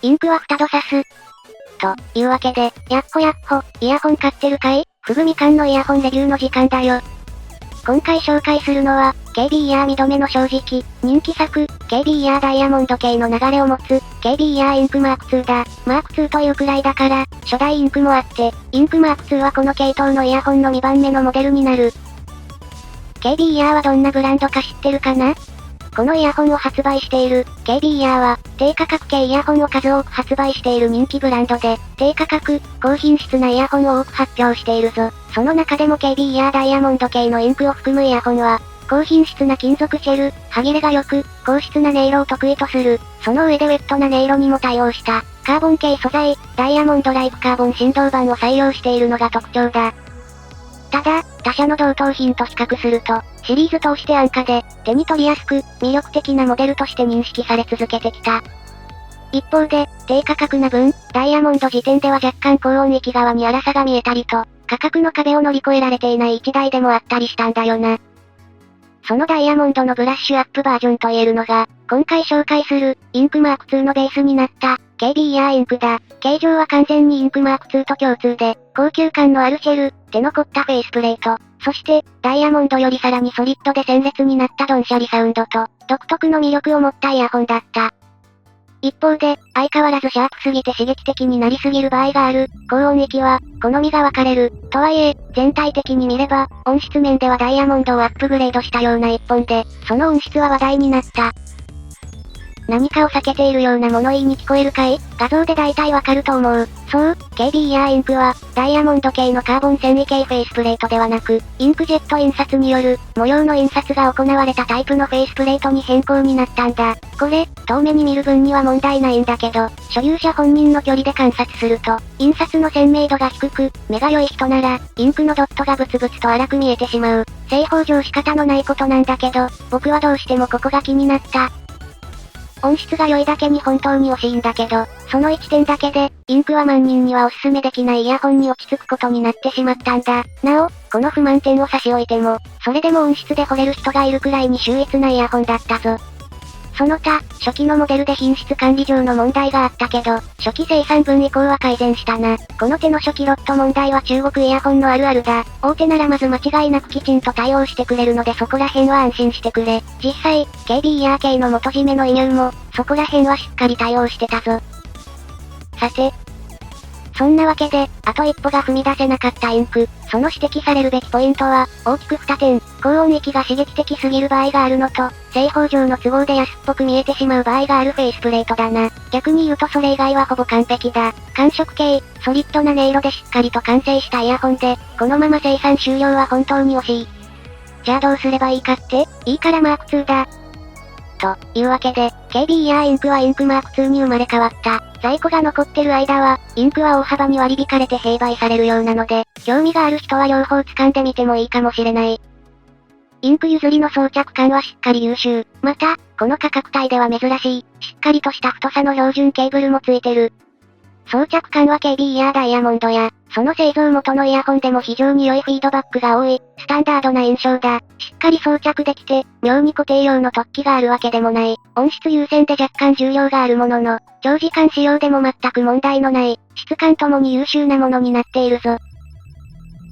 インクは2度刺す。というわけで、やっほやっほ、イヤホン買ってるかい？ふぐみかんのイヤホンレビューの時間だよ。今回紹介するのは、KB イヤー2度目の正直、人気作、KB イヤーダイヤモンド系の流れを持つ、KB イヤーインクマーク2だ。マーク2というくらいだから、初代インクもあって、インクマーク2はこの系統のイヤホンの2番目のモデルになる。KB イヤーはどんなブランドか知ってるかな？このイヤホンを発売している、KB イヤーは、低価格系イヤホンを数多く発売している人気ブランドで、低価格、高品質なイヤホンを多く発表しているぞ。その中でも KB イヤーダイヤモンド系のインクを含むイヤホンは、高品質な金属シェル、歯切れが良く、高質な音色を得意とする。その上でウェットな音色にも対応した、カーボン系素材、ダイヤモンドライブカーボン振動板を採用しているのが特徴だ。ただ、他社の同等品と比較すると、シリーズ通して安価で、手に取りやすく、魅力的なモデルとして認識され続けてきた。一方で、低価格な分、ダイヤモンド時点では若干高音域側に粗さが見えたりと、価格の壁を乗り越えられていない一台でもあったりしたんだよな。そのダイヤモンドのブラッシュアップバージョンと言えるのが、今回紹介する、インクマーク2のベースになった、KB イヤーインクだ。形状は完全にインクマーク2と共通で、高級感のあるシェル、手の凝ったフェイスプレート、そして、ダイヤモンドよりさらにソリッドで鮮烈になったドンシャリサウンドと、独特の魅力を持ったイヤホンだった。一方で、相変わらずシャープすぎて刺激的になりすぎる場合がある、高音域は、好みが分かれる。とはいえ、全体的に見れば、音質面ではダイヤモンドをアップグレードしたような一本で、その音質は話題になった。何かを避けているような物言いに聞こえるかい？画像で大体わかると思う。そう、KB イヤーインクは、ダイヤモンド系のカーボン繊維系フェイスプレートではなく、インクジェット印刷による、模様の印刷が行われたタイプのフェイスプレートに変更になったんだ。これ、遠目に見る分には問題ないんだけど、所有者本人の距離で観察すると、印刷の鮮明度が低く、目が良い人なら、インクのドットがブツブツと荒く見えてしまう。製法上仕方のないことなんだけど、僕はどうしてもここが気になった。音質が良いだけに本当に惜しいんだけど、その1点だけで、インクは万人にはおすすめできないイヤホンに落ち着くことになってしまったんだ。なお、この不満点を差し置いても、それでも音質で惚れる人がいるくらいに秀逸なイヤホンだったぞ。その他、初期のモデルで品質管理上の問題があったけど、初期生産分以降は改善したな。この手の初期ロット問題は中国イヤホンのあるあるだ。大手ならまず間違いなくきちんと対応してくれるのでそこら辺は安心してくれ。実際、KB イヤー系の元締めの移入も、そこら辺はしっかり対応してたぞ。さて、そんなわけで、あと一歩が踏み出せなかったインク。その指摘されるべきポイントは、大きく2点。高音域が刺激的すぎる場合があるのと、製法上の都合で安っぽく見えてしまう場合があるフェイスプレートだな。逆に言うとそれ以外はほぼ完璧だ。感触系、ソリッドな音色でしっかりと完成したイヤホンで、このまま生産終了は本当に惜しい。じゃあどうすればいいかって？いいからマーク2だ。というわけで、KB イヤーインクはインクマーク2に生まれ変わった。在庫が残ってる間は、インクは大幅に割り引かれて併売されるようなので、興味がある人は両方掴んでみてもいいかもしれない。インク譲りの装着感はしっかり優秀。また、この価格帯では珍しい、しっかりとした太さの標準ケーブルもついてる。装着感は KB イヤーダイヤモンドや、その製造元のイヤホンでも非常に良いフィードバックが多い、スタンダードな印象だ。しっかり装着できて、妙に固定用の突起があるわけでもない。音質優先で若干重量があるものの、長時間使用でも全く問題のない、質感ともに優秀なものになっているぞ。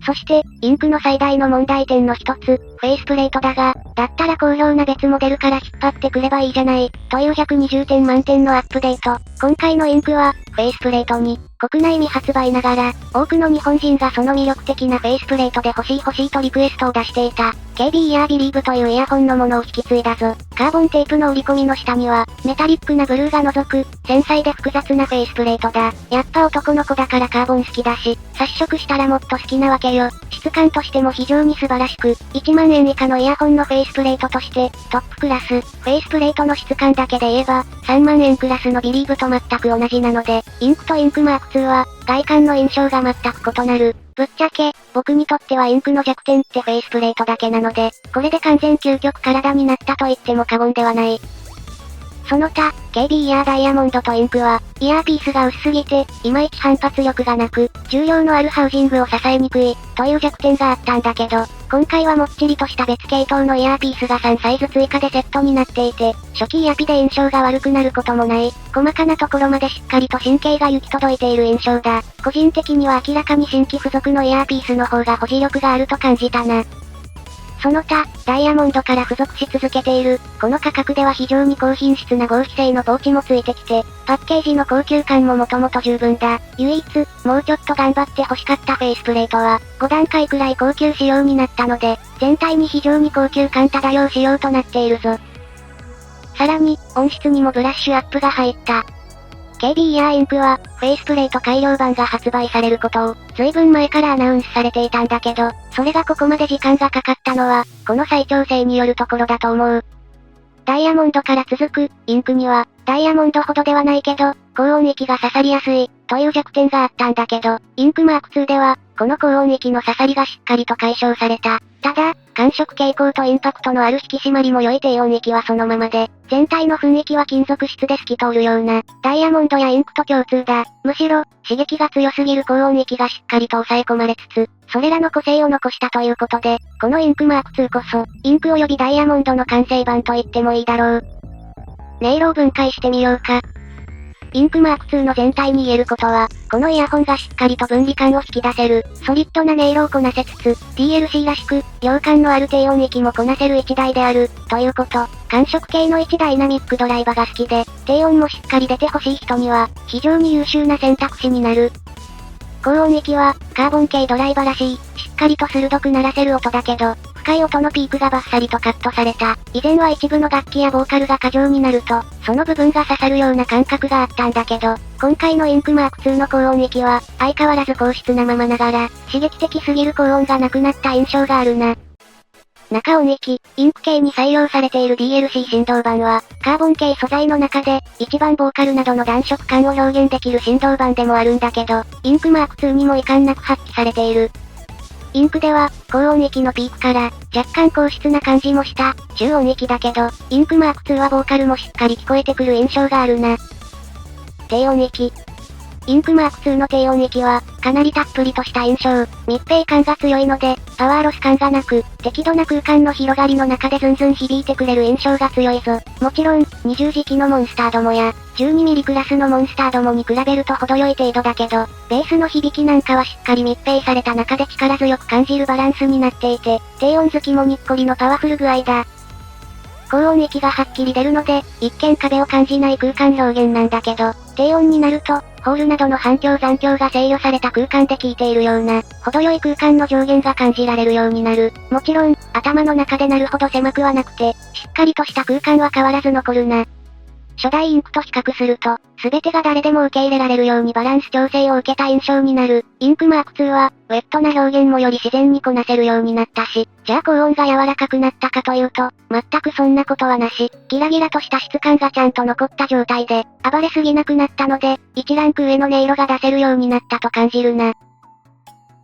そして、インクの最大の問題点の一つ、フェイスプレートだが、だったら好評な別モデルから引っ張ってくればいいじゃない、という120点満点のアップデート。今回のインクは、フェイスプレートに、国内未発売ながら、多くの日本人がその魅力的なフェイスプレートで欲しいとリクエストを出していた。KB イヤービリーブというイヤホンのものを引き継いだぞ。カーボンテープの折り込みの下には、メタリックなブルーが覗く、繊細で複雑なフェイスプレートだ。やっぱ男の子だからカーボン好きだし、接触したらもっと好きなわけよ。質感としても非常に素晴らしく、1万円以下のイヤホンのフェイスプレートとして、トップクラス。フェイスプレートの質感だけで言えば、3万円クラスのビリーブと全く同じなので、インクとインクマーク2は、外観の印象が全く異なる。ぶっちゃけ、僕にとってはインクの弱点ってフェイスプレートだけなので、これで完全究極体になったと言っても過言ではない。その他、KB イヤーダイヤモンドとインクは、イヤーピースが薄すぎて、いまいち反発力がなく、重量のあるハウジングを支えにくい、という弱点があったんだけど、今回はもっちりとした別系統のイヤーピースが3サイズ追加でセットになっていて、初期イヤピで印象が悪くなることもない、細かなところまでしっかりと神経が行き届いている印象だ。個人的には明らかに新規付属のイヤーピースの方が保持力があると感じたな。その他、ダイヤモンドから付属し続けている、この価格では非常に高品質な合皮製のポーチもついてきて、パッケージの高級感ももともと十分だ。唯一、もうちょっと頑張って欲しかったフェイスプレートは、5段階くらい高級仕様になったので、全体に非常に高級感漂う仕様となっているぞ。さらに、音質にもブラッシュアップが入った。KB イヤーインクは、フェイスプレート改良版が発売されることを、随分前からアナウンスされていたんだけど、それがここまで時間がかかったのは、この再調整によるところだと思う。ダイヤモンドから続く、インクには、ダイヤモンドほどではないけど、高音域が刺さりやすい、という弱点があったんだけど、インクマーク2では、この高音域の刺さりがしっかりと解消された。ただ、感触傾向とインパクトのある引き締まりも良い低音域はそのままで、全体の雰囲気は金属質で透き通るような、ダイヤモンドやインクと共通だ。むしろ、刺激が強すぎる高音域がしっかりと抑え込まれつつ、それらの個性を残したということで、このインクマーク2こそ、インク及びダイヤモンドの完成版と言ってもいいだろう。音色を分解してみようか。インクマーク2の全体に言えることは、このイヤホンがしっかりと分離感を引き出せる、ソリッドな音色をこなせつつ、DLC らしく、量感のある低音域もこなせる1台である、ということ。感触系の1ダイナミックドライバーが好きで、低音もしっかり出てほしい人には、非常に優秀な選択肢になる。高音域は、カーボン系ドライバーらしい、しっかりと鋭く鳴らせる音だけど、深い音のピークがバッサリとカットされた。以前は一部の楽器やボーカルが過剰になると、その部分が刺さるような感覚があったんだけど、今回のインクマーク2の高音域は、相変わらず高質なままながら、刺激的すぎる高音がなくなった印象があるな。中音域、インク系に採用されている DLC 振動板は、カーボン系素材の中で、一番ボーカルなどの暖色感を表現できる振動板でもあるんだけど、インクマーク2にも遺憾なく発揮されている。インクでは、高音域のピークから、若干高質な感じもした、中音域だけど、インクマーク2はボーカルもしっかり聞こえてくる印象があるな。低音域。インクマーク2の低音域は、かなりたっぷりとした印象、密閉感が強いので、パワーロス感がなく、適度な空間の広がりの中でズンズン響いてくれる印象が強いぞ。もちろん、20時期のモンスターどもや、12mm クラスのモンスターどもに比べると程よい程度だけど、ベースの響きなんかはしっかり密閉された中で力強く感じるバランスになっていて、低音好きもにっこりのパワフル具合だ。高音域がはっきり出るので、一見壁を感じない空間表現なんだけど、低音になると、ホールなどの反響残響が制御された空間で聴いているような、程よい空間の上限が感じられるようになる。もちろん、頭の中でなるほど狭くはなくて、しっかりとした空間は変わらず残るな。初代インクと比較すると、すべてが誰でも受け入れられるようにバランス調整を受けた印象になる。インクマーク2は、ウェットな表現もより自然にこなせるようになったし、じゃあ高音が柔らかくなったかというと、全くそんなことはなし、ギラギラとした質感がちゃんと残った状態で、暴れすぎなくなったので、1ランク上の音色が出せるようになったと感じるな。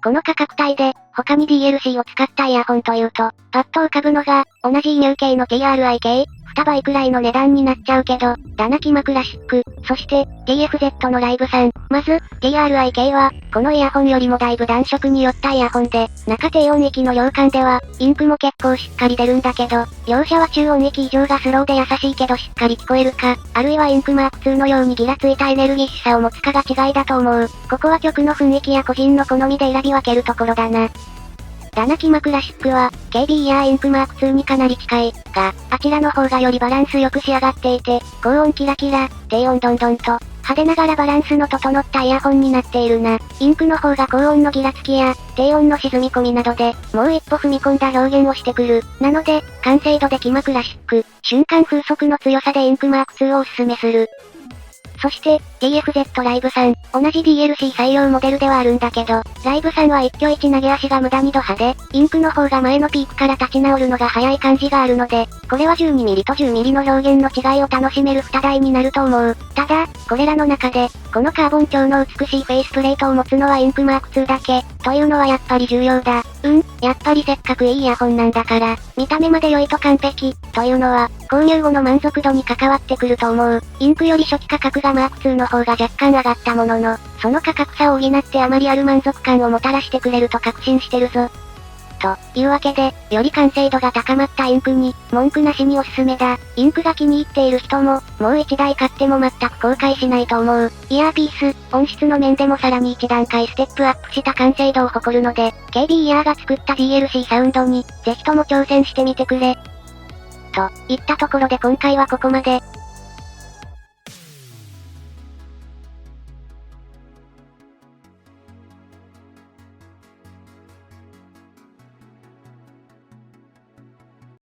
この価格帯で、他に DLC を使ったイヤホンというと、パッと浮かぶのが、同じ輸入系の TRI 系、2倍くらいの値段になっちゃうけど、ダナキマクラシック、そして、DFZ のライブさん。まず、TRI 系は、このイヤホンよりもだいぶ暖色によったイヤホンで、中低音域の量感では、インクも結構しっかり出るんだけど、両者は中音域以上がスローで優しいけどしっかり聞こえるか、あるいはインクマーク2のようにギラついたエネルギッシュさを持つかが違いだと思う。ここは曲の雰囲気や個人の好みで選び分けるところだな。ダナキマクラシックは、KB イヤーインクマーク2にかなり近い、が、あちらの方がよりバランスよく仕上がっていて、高音キラキラ、低音どんどんと、派手ながらバランスの整ったイヤホンになっているな。インクの方が高音のギラつきや、低音の沈み込みなどで、もう一歩踏み込んだ表現をしてくる。なので、完成度でキマクラシック、瞬間風速の強さでインクマーク2をおすすめする。そして、DFZ ライブさん。同じ DLC 採用モデルではあるんだけど、ライブさんは一挙一投げ足が無駄にド派で、インクの方が前のピークから立ち直るのが早い感じがあるので、これは 12mm と 10mm の表現の違いを楽しめる2台になると思う。ただ、これらの中で、このカーボン調の美しいフェイスプレートを持つのはインクマーク2だけ、というのはやっぱり重要だ。やっぱりせっかくいいイヤホンなんだから、見た目まで良いと完璧、というのは、購入後の満足度に関わってくると思う。インクより初期価格がマーク2の方が若干上がったものの、その価格差を補ってあまりある満足感をもたらしてくれると確信してるぞ。というわけで、より完成度が高まったインクに、文句なしにおすすめだ。インクが気に入っている人も、もう一台買っても全く後悔しないと思う。イヤーピース、音質の面でもさらに一段階ステップアップした完成度を誇るので、KB イヤーが作った DLC サウンドに、ぜひとも挑戦してみてくれ。といったところで今回はここまで。